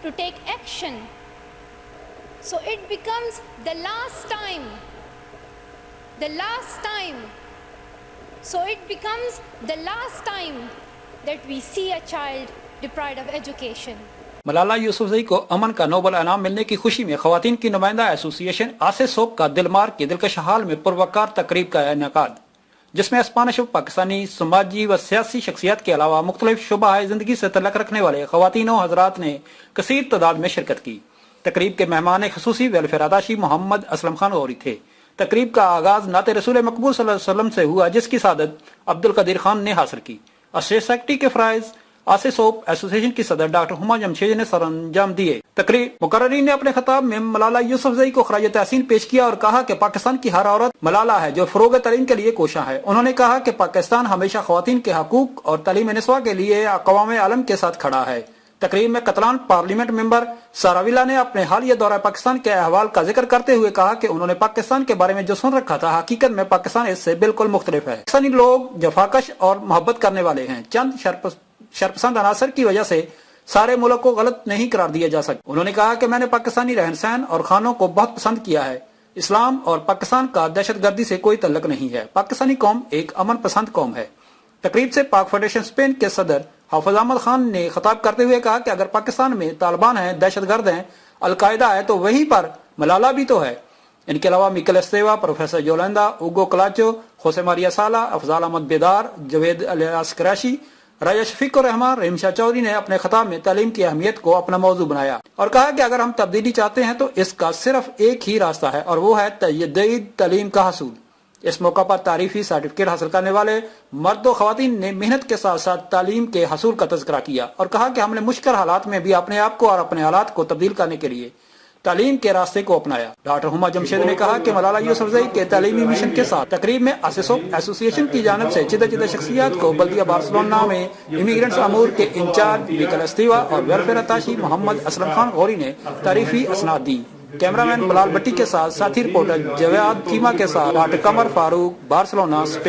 to take action. So it becomes the last time. So it becomes the last time that we see a child deprived of education. Malala Yousafzai کو امن کا Nobel انعام ملنے کی خوشی میں خواتین کی نمائندہ ایسوسی ایشن آسے سوپ کا دل مار کے دلکش حال میں پروکار تقریب کا انعقاد، جس میں اسپانش و پاکستانی سماجی و سیاسی شخصیات کے علاوہ مختلف شعبہ زندگی سے تعلق رکھنے والے خواتین و حضرات نے کثیر تعداد میں شرکت کی۔ تقریب کے مہمان خصوصی ویلفیئر اداشی محمد اسلم خان غوری تھے۔ تقریب کا آغاز نعت رسول مقبول صلی اللہ علیہ وسلم سے ہوا، جس کی سعادت عبدالقدیر خان نے حاصل کی۔ اسٹیٹ سیکرٹری کے فرائض آسے سوپ ایسوسی ایشن کی صدر ڈاکٹر ہما جمشید نے سر انجام دیے۔ تقریب مقررین نے اپنے خطاب میں ملالہ یوسفزئی کو خراج تحسین پیش کیا اور کہا کہ پاکستان کی ہر عورت ملالہ ہے جو فروغ تعلیم کے لیے کوشاں ہے۔ انہوں نے کہا کہ پاکستان ہمیشہ خواتین کے حقوق اور تعلیم نسواں کے لیے اقوام عالم کے ساتھ کھڑا ہے۔ تقریب میں قطلان پارلیمنٹ ممبر ساراویلا نے اپنے حالیہ دورہ پاکستان کے احوال کا ذکر کرتے ہوئے کہا کہ انہوں نے پاکستان کے بارے میں جو سن رکھا تھا، حقیقت میں پاکستان اس سے بالکل مختلف ہے۔ پاکستانی لوگ جفاکش اور محبت کرنے والے ہیں۔ چند شرپسند عناصر کی وجہ سے سارے ملک کو غلط نہیں قرار دیا جا سکتا۔ انہوں نے کہا کہ میں نے پاکستانی رہن سہن اور کھانوں کو بہت پسند کیا ہے۔ اسلام اور پاکستان کا دہشت گردی سے کوئی تعلق نہیں ہے۔ پاکستانی قوم ایک امن پسند قوم ہے۔ تقریب سے پاک فیڈریشن اسپین کے صدر حافظ احمد خان نے خطاب کرتے ہوئے کہا کہ اگر پاکستان میں طالبان ہیں، دہشت گرد ہیں، القاعدہ ہے، تو وہیں پر ملالہ بھی تو ہے۔ ان کے علاوہ میکل استیوا، پروفیسر یولیندا، اوگو کلاچو، خوسے ماریا سالہ، افضال احمد بیدار، جوید الیاس قریشی، راجہ شفیق الرحمان، رحیم شاہ چودھری نے اپنے خطاب میں تعلیم کی اہمیت کو اپنا موضوع بنایا اور کہا کہ اگر ہم تبدیلی چاہتے ہیں تو اس کا صرف ایک ہی راستہ ہے اور وہ ہے تجدید تعلیم کا حصول۔ اس موقع پر تعریفی سرٹیفکیٹ حاصل کرنے والے مرد و خواتین نے محنت کے ساتھ ساتھ تعلیم کے حصول کا تذکرہ کیا اور کہا کہ ہم نے مشکل حالات میں بھی اپنے آپ کو اور اپنے حالات کو تبدیل کرنے کے لیے تعلیم کے راستے کو اپنایا۔ ڈاکٹر ہما جمشید نے کہا کہ ملالہ یوسفزئی کے تعلیمی مشن کے ساتھ تقریب میں آسیسوپ ایسوسی ایشن کی جانب سے جدہ شخصیات کو بلدیہ بارسلونا میں امیگرینٹس امور کے انچارج میکل استیوا اور ویلفیئر اتاشی محمد اسلم خان غوری نے تعریفی اسناد دی۔ کیمرہ مین بلال بٹی کے ساتھ ساتھی رپورٹر جواد چیما کے ساتھ ڈاکٹر قمر فاروق، بارسلونا، اسپین۔